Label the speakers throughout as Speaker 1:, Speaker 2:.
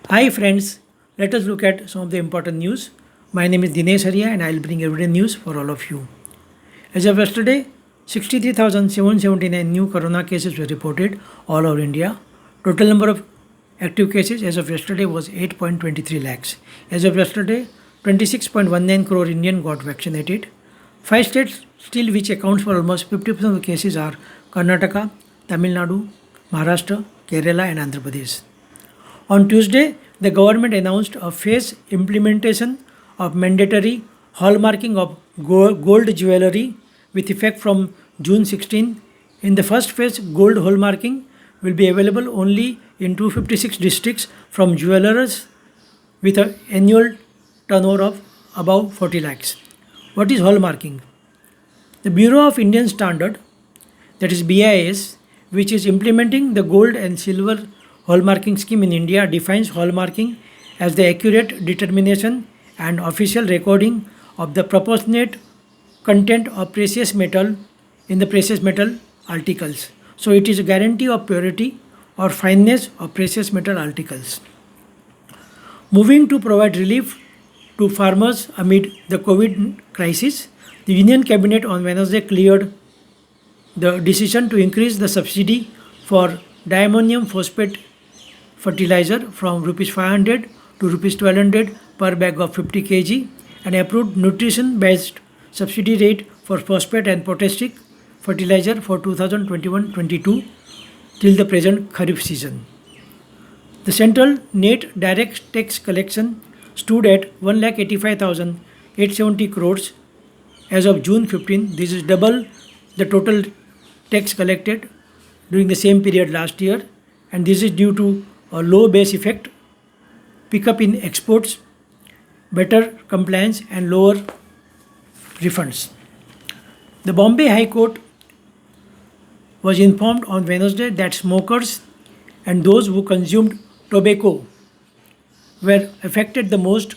Speaker 1: Hi friends, let us look at some of the important news. My name is Dinesh Haria and I will bring everyday news for all of you. As of yesterday, 63,779 new corona cases were reported all over India. Total number of active cases as of yesterday was 8.23 lakhs. As of yesterday, 26.19 crore Indian got vaccinated. 5 states still which accounts for almost 50% of the cases are Karnataka, Tamil Nadu, Maharashtra, Kerala and Andhra Pradesh. On Tuesday, the government announced a phased implementation of mandatory hallmarking of gold jewelry with effect from June 16. In the first phase, gold hallmarking will be available only in 256 districts from jewelers with an annual turnover of above 40 lakhs. What is hallmarking? The Bureau of Indian Standard, that is BIS, which is implementing the gold and silver hallmarking scheme in India, defines hallmarking as the accurate determination and official recording of the proportionate content of precious metal in the precious metal articles. So it is a guarantee of purity or fineness of precious metal articles. Moving to provide relief to farmers amid the COVID crisis, the Union Cabinet on Wednesday cleared the decision to increase the subsidy for diammonium phosphate fertilizer from rupees 500 to rupees 1200 per bag of 50 kg and approved nutrition based subsidy rate for phosphate and potassic fertilizer for 2021-22 till the present Kharif season. The central net direct tax collection stood at 1,85,870 crores as of June 15. This is double the total tax collected during the same period last year, and this is due to a low base effect, pickup in exports, better compliance and lower refunds. The Bombay High Court was informed on Wednesday that smokers and those who consumed tobacco were affected the most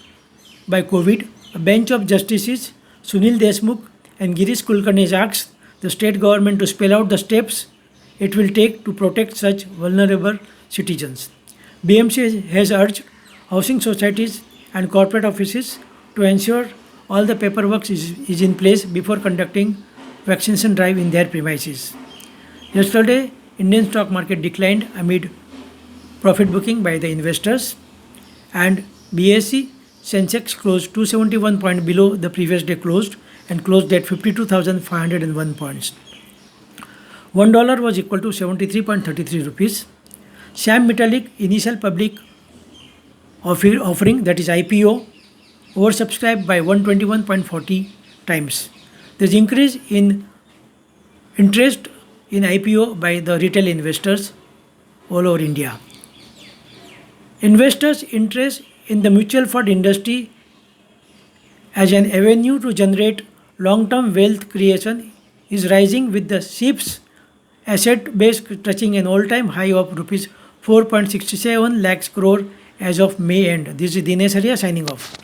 Speaker 1: by COVID. A bench of justices Sunil Deshmukh and Girish Kulkarni asked the state government to spell out the steps it will take to protect such vulnerable citizens. BMC has urged housing societies and corporate offices to ensure all the paperwork is in place before conducting vaccination drive in their premises. Yesterday, Indian stock market declined amid profit booking by the investors, and BSE Sensex closed 271 points below the previous day closed and closed at 52,501 points. $1 was equal to 73.33 rupees. Shyam Metalic initial public offering, that is IPO, oversubscribed by 121.40 times. There is increase in interest in IPO by the retail investors all over India. Investors' interest in the mutual fund industry as an avenue to generate long-term wealth creation is rising, with the SIP's asset base touching an all-time high of rupees 4.67 lakhs crore as of May end. This is Dinesh Haria signing off.